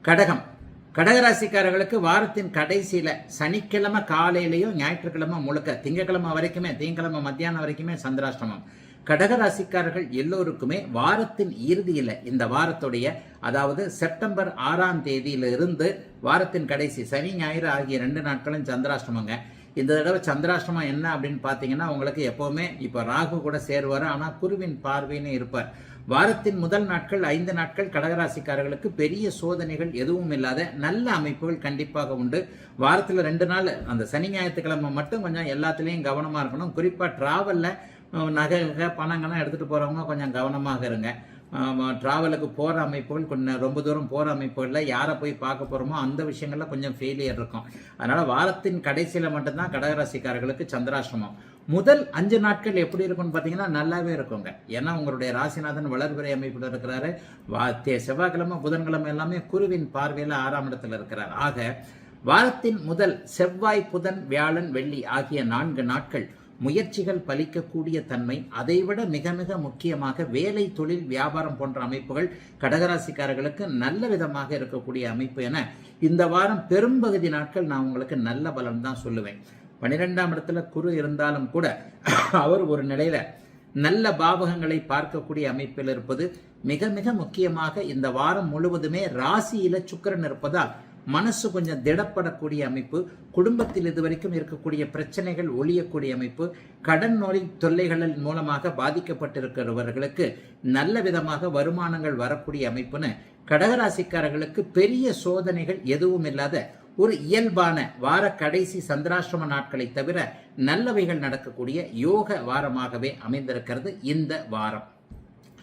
கடகம். கடகராசிக்காரர்களுக்கு வாரத்தின் கடைசியில சனிக்கிழமை காலையிலையும் ஞாயிற்றுக்கிழமை முழுக்க திங்கக்கிழமை மத்தியானம் வரைக்குமே சந்திராஷ்டமம். கடகராசிக்காரர்கள் எல்லோருக்குமே வாரத்தின் இறுதியில் இந்த வாரத்துடைய அதாவது செப்டம்பர் 6ஆம் தேதியிலிருந்து வாரத்தின் கடைசி சனி ஞாயிறு ஆகிய 2 நாட்களும் சந்திராஷ்டமங்க. இந்த தடவை சந்திராஷ்டமம் என்ன அப்படின்னு பார்த்தீங்கன்னா உங்களுக்கு எப்போவுமே இப்போ ராகு கூட சேருவார், ஆனால் குருவின் பார்வைன்னு இருப்பார். வாரத்தின் முதல் நாட்கள் 5 நாட்கள் கடகராசிக்காரர்களுக்கு பெரிய சோதனைகள் எதுவும் இல்லாத நல்ல அமைப்புகள் கண்டிப்பாக உண்டு. வாரத்தில் 2 நாள் அந்த சனி ஞாயிற்றுக்கிழமை மட்டும் கொஞ்சம் எல்லாத்துலேயும் கவனமாக இருக்கணும். குறிப்பாக ட்ராவலில் நகை பணங்கள்லாம் எடுத்துகிட்டு போகிறவங்க கொஞ்சம் கவனமாக இருங்க. ட்ராவலுக்கு போகிற அமைப்புகள் கொஞ்சம் ரொம்ப தூரம் போகிற அமைப்புகளில் யாரை போய் பார்க்க போகிறோமோ அந்த விஷயங்களில் கொஞ்சம் ஃபெயிலியர் இருக்கும். அதனால் வாரத்தின் கடைசியில் மட்டும்தான் கடகராசிக்காரர்களுக்கு சந்திராஷ்டமம். முதல் 5 நாட்கள் எப்படி இருக்கும்னு பார்த்தீங்கன்னா நல்லாவே இருக்குங்க. ஏன்னா உங்களுடைய ராசிநாதன் வளர்பிறை அமைப்பில் இருக்கிறாரு. செவ்வாய்க்கிழமை புதன்கிழமை எல்லாமே குருவின் பார்வையில் 6ஆம் இடத்துல இருக்கிறார். ஆக வாரத்தின் முதல் செவ்வாய் புதன் வியாழன் வெள்ளி ஆகிய 4 நாட்கள் முயற்சிகள் பலிக்கக்கூடிய தன்மை, அதைவிட மிக மிக முக்கியமாக வேலை தொழில் வியாபாரம் போன்ற அமைப்புகள் கடகராசிக்காரர்களுக்கு நல்ல விதமாக இருக்கக்கூடிய அமைப்பு என இந்த வாரம் பெரும்பகுதி நாட்கள் நான் உங்களுக்கு நல்ல பலன் தான் சொல்லுவேன். 12ஆம் இடத்துல குரு இருந்தாலும் கூட அவர் ஒரு நிலையில நல்ல பாவகங்களை பார்க்கக்கூடிய அமைப்பில் இருப்பது மிக மிக முக்கியமாக இந்த வாரம் முழுவதுமே ராசியில சுக்கிரன் இருப்பதால் மனசு கொஞ்சம் திடப்படக்கூடிய அமைப்பு, குடும்பத்தில் இதுவரைக்கும் இருக்கக்கூடிய பிரச்சனைகள் ஒழியக்கூடிய அமைப்பு, கடன் நோய் தொல்லைகளின் மூலமாக பாதிக்கப்பட்டிருக்கிறவர்களுக்கு நல்ல விதமாக வருமானங்கள் வரக்கூடிய அமைப்புன்னு கடகராசிக்காரர்களுக்கு பெரிய சோதனைகள் எதுவும் இல்லாத ஒரு இயல்பான வார கடைசி சந்திராஷ்டம நாட்களை தவிர நல்லவைகள் நடக்கக்கூடிய யோக வாரமாகவே அமைந்திருக்கிறது இந்த வாரம்.